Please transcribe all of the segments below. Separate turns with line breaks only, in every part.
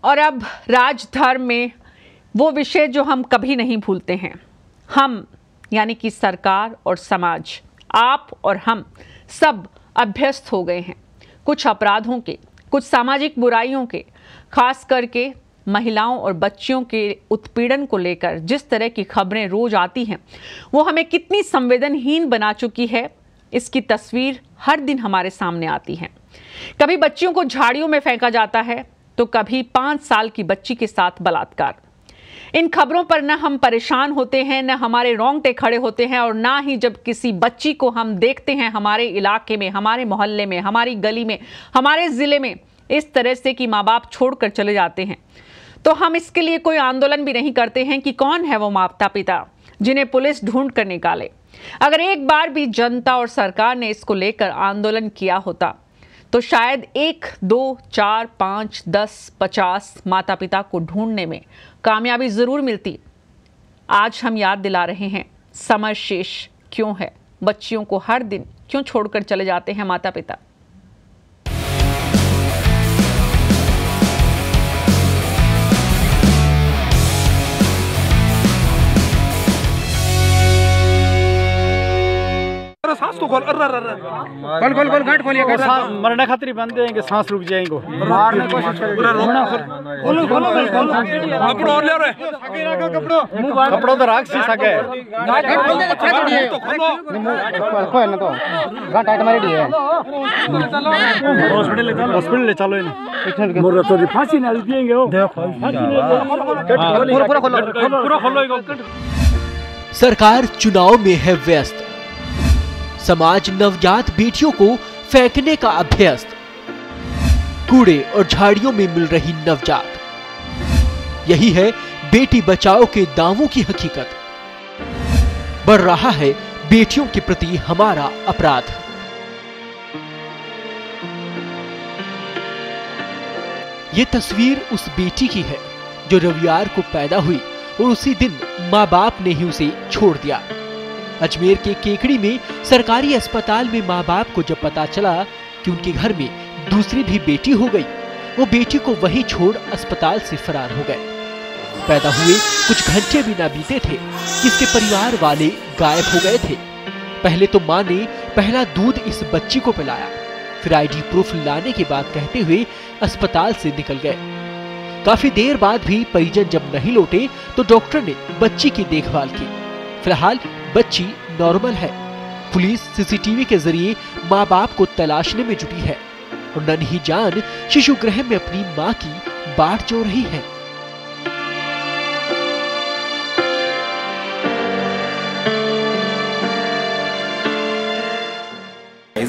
और अब राजधर्म में वो विषय जो हम कभी नहीं भूलते हैं। हम यानी कि सरकार और समाज, आप और हम सब अभ्यस्त हो गए हैं कुछ अपराधों के, कुछ सामाजिक बुराइयों के, खास करके महिलाओं और बच्चियों के उत्पीड़न को लेकर जिस तरह की खबरें रोज आती हैं वो हमें कितनी संवेदनहीन बना चुकी है, इसकी तस्वीर हर दिन हमारे सामने आती है। कभी बच्चियों को झाड़ियों में फेंका जाता है तो कभी 5 साल की बच्ची के साथ बलात्कार। इन खबरों पर न हम परेशान होते हैं, न हमारे रोंगटे खड़े होते हैं, और ना ही जब किसी बच्ची को हम देखते हैं हमारे इलाके में, हमारे मोहल्ले में, हमारी गली में, हमारे जिले में इस तरह से कि माँ बाप छोड़कर चले जाते हैं, तो हम इसके लिए कोई आंदोलन भी नहीं करते हैं कि कौन है वो माता पिता जिन्हें पुलिस ढूंढ कर निकाले। अगर एक बार भी जनता और सरकार ने इसको लेकर आंदोलन किया होता तो शायद 1, 2, 4, 5, 10, 50 माता पिता को ढूंढने में कामयाबी जरूर मिलती। आज हम याद दिला रहे हैं समर शेष क्यों है, बच्चियों को हर दिन क्यों छोड़कर चले जाते हैं माता पिता।
सांस तो खोल खोल गांठ खोलिए, मरने खातिर बंद देंगे, सांस रुक जाएंगे, मारने की कोशिश करेंगे। खोलो खोलो कपड़ो और ले रे, कपड़ो तो राख सी सके, तो खोलो कोई ना, तो गांठ टाइट मारी दी है, हॉस्पिटल ले चलो इन्हें, मोर तो फांसी ना देंगे हो, देखो पूरा खोलो।
सरकार चुनाव में है व्यस्त, समाज नवजात बेटियों को फेंकने का अभ्यस्त, कूड़े और झाड़ियों में मिल रही नवजात, यही है बेटी बचाओ के दावों की हकीकत। बढ़ रहा है बेटियों के प्रति हमारा अपराध। ये तस्वीर उस बेटी की है जो रविवार को पैदा हुई और उसी दिन माँ बाप ने ही उसे छोड़ दिया। अजमेर के केकड़ी में सरकारी अस्पताल में माँ बाप को जब पता चला कि उनके घर में दूसरी भी बेटी हो गई, वो बेटी को वहीं छोड़ अस्पताल से फरार हो गए। पैदा हुए कुछ घंटे भी ना बीते थे कि इसके परिवार वाले गायब हो गए थे। पहले तो माँ ने पहला दूध इस बच्ची को पिलाया, फिर आईडी प्रूफ लाने की बात कहते हुए अस्पताल से निकल गए। काफी देर बाद भी परिजन जब नहीं लौटे तो डॉक्टर ने बच्ची की देखभाल की। फिलहाल बच्ची नॉर्मल है। पुलिस सीसीटीवी के जरिए माँ बाप को तलाशने में जुटी है और नन्ही जान शिशु गृह में अपनी माँ की बाट जोड़ रही है।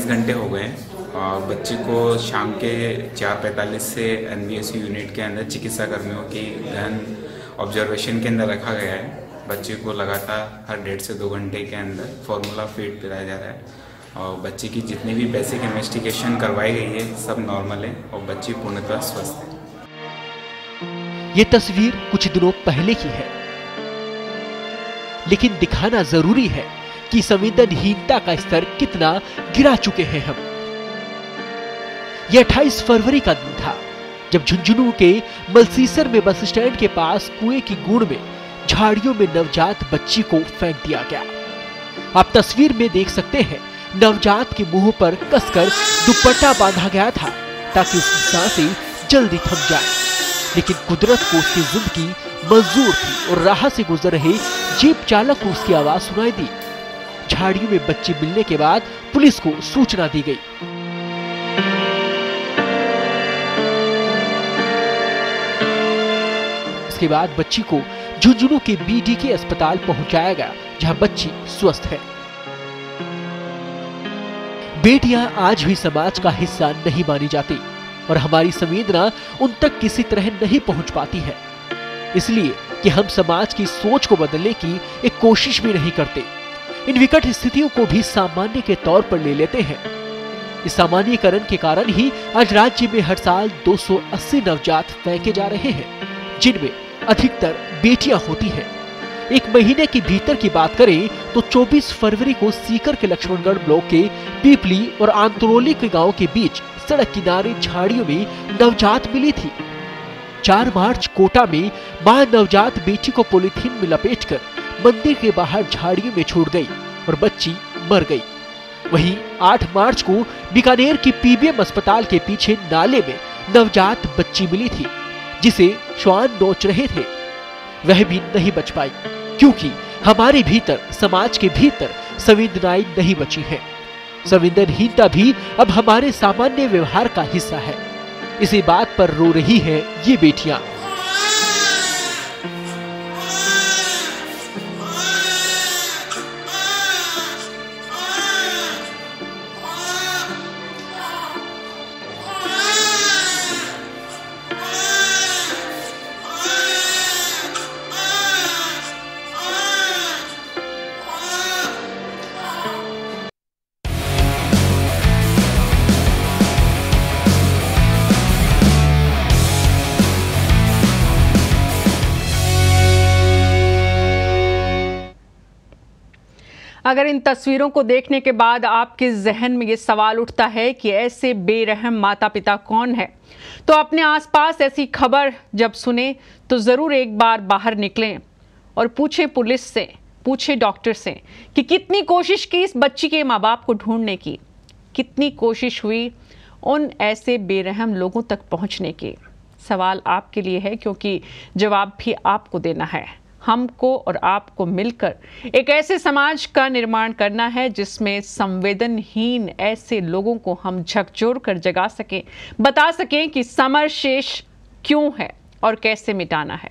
घंटे हो गए और बच्ची को शाम के 4:45 से एनबीएसयू यूनिट के अंदर चिकित्सा कर्मियों की गहन ऑब्जर्वेशन के अंदर रखा गया है। बच्चे को लगातार हर 1.5 से 2 घंटे के अंदर फॉर्मूला फीड पिलाया जा रहा है और बच्चे की जितनी भी बेसिक इन्वेस्टिगेशन करवाई गई है सब नॉर्मल है और बच्ची पूर्णतः स्वस्थ है।
ये तस्वीर कुछ दिनों पहले की है, लेकिन दिखाना जरूरी है कि संवेदनहीनता का स्तर कितना गिरा चुके हैं हम। यह 28 फरवरी का दिन था जब झुंझुनू के मलसीसर में बस स्टैंड के पास कुएं की गुड़ में झाड़ियों में नवजात बच्ची को फेंक दिया गया। आप तस्वीर में देख सकते हैं नवजात के मुंह पर कसकर दुपट्टा बांधा गया था ताकि उसकी सांसें जल्दी थम जाए, लेकिन कुदरत को उसकी जिंदगी मंजूर थी और राह से गुजर रहे जीप चालक को उसकी आवाज सुनाई दी। झाड़ियों में बच्ची मिलने के बाद पुलिस को सूचना दी गई। इसके बाद बच्ची को झुंझुनू के बीडीके अस्पताल पहुंचाया गया जहां बच्ची स्वस्थ है। बेटियां आज भी समाज का हिस्सा नहीं मानी जाती और हमारी संवेदना उन तक किसी तरह नहीं पहुंच पाती है, इसलिए कि हम समाज की सोच को बदलने की एक कोशिश भी नहीं करते। इन विकट स्थितियों को भी सामान्य के तौर पर ले लेते हैं। इस सामान्यीकरण के कारण ही आज राज्य में हर साल 280 नवजात फेंके जा रहे हैं, जिनमें अधिकतर बेटियां होती हैं। एक महीने के भीतर की बात करें तो 24 फरवरी को सीकर के लक्ष्मणगढ़ ब्लॉक के पीपली और आंतरोली के गांव के बीच सड़क किनारे झाड़ियों में नवजात मिली थी। 4 मार्च कोटा में मां नवजात बेटी को पॉलीथीन में लपेटकर मंदिर के बाहर झाड़ियों में छोड़ गई और बच्ची मर गई। वहीं 8 मार्च को बीकानेर की पीबीएम अस्पताल के पीछे नाले में नवजात बच्ची मिली थी, जिसे श्वान नोच रहे थे। वह भी नहीं बच पाई, क्योंकि हमारे भीतर, समाज के भीतर संवेदनाएं नहीं बची हैं। संवेदनहीनता भी अब हमारे सामान्य व्यवहार का हिस्सा है। इसी बात पर रो रही हैं ये बेटियां।
अगर इन तस्वीरों को देखने के बाद आपके जहन में ये सवाल उठता है कि ऐसे बेरहम माता पिता कौन है, तो अपने आसपास ऐसी खबर जब सुने तो ज़रूर एक बार बाहर निकलें और पूछें पुलिस से, पूछें डॉक्टर से कि कितनी कोशिश की इस बच्ची के माँ बाप को ढूंढने की, कितनी कोशिश हुई उन ऐसे बेरहम लोगों तक पहुँचने की। सवाल आपके लिए है, क्योंकि जवाब भी आपको देना है। हमको और आपको मिलकर एक ऐसे समाज का निर्माण करना है जिसमें संवेदनहीन ऐसे लोगों को हम झकझोर कर जगा सकें, बता सकें कि समर शेष क्यों है और कैसे मिटाना है।